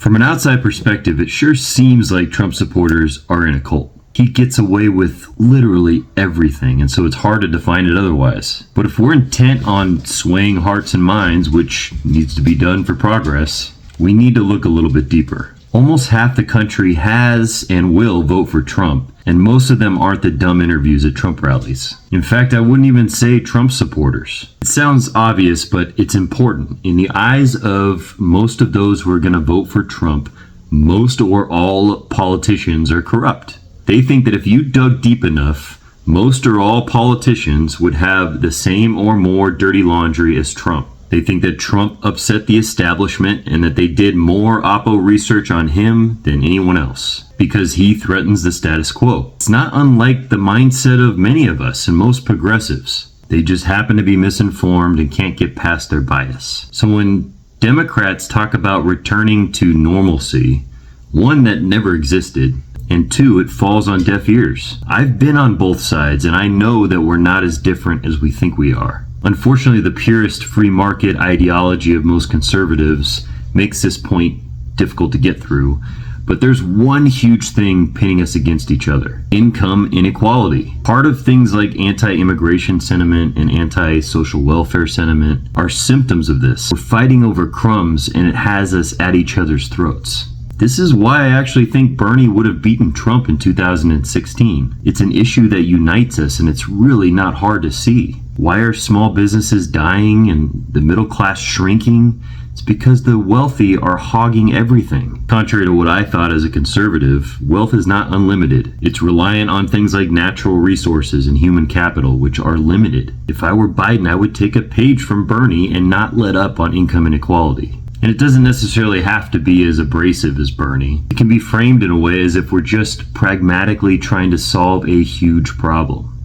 From an outside perspective, it sure seems like Trump supporters are in a cult. He gets away with literally everything, and so it's hard to define it otherwise. But if we're intent on swaying hearts and minds, which needs to be done for progress, we need to look a little bit deeper. Almost half the country has and will vote for Trump, and most of them aren't the dumb interviews at Trump rallies. In fact, I wouldn't even say Trump supporters. It sounds obvious, but it's important. In the eyes of most of those who are going to vote for Trump, most or all politicians are corrupt. They think that if you dug deep enough, most or all politicians would have the same or more dirty laundry as Trump. They think that Trump upset the establishment and that they did more Oppo research on him than anyone else because he threatens the status quo. It's not unlike the mindset of many of us and most progressives. They just happen to be misinformed and can't get past their bias. So when Democrats talk about returning to normalcy, one, that never existed, and two, it falls on deaf ears. I've been on both sides and I know that we're not as different as we think we are. Unfortunately, the purist free market ideology of most conservatives makes this point difficult to get through. But there's one huge thing pitting us against each other: income inequality. Part of things like anti-immigration sentiment and anti-social welfare sentiment are symptoms of this. We're fighting over crumbs and it has us at each other's throats. This is why I actually think Bernie would have beaten Trump in 2016. It's an issue that unites us and it's really not hard to see. Why are small businesses dying and the middle class shrinking? It's because the wealthy are hogging everything. Contrary to what I thought as a conservative, wealth is not unlimited. It's reliant on things like natural resources and human capital, which are limited. If I were Biden, I would take a page from Bernie and not let up on income inequality. And it doesn't necessarily have to be as abrasive as Bernie. It can be framed in a way as if we're just pragmatically trying to solve a huge problem.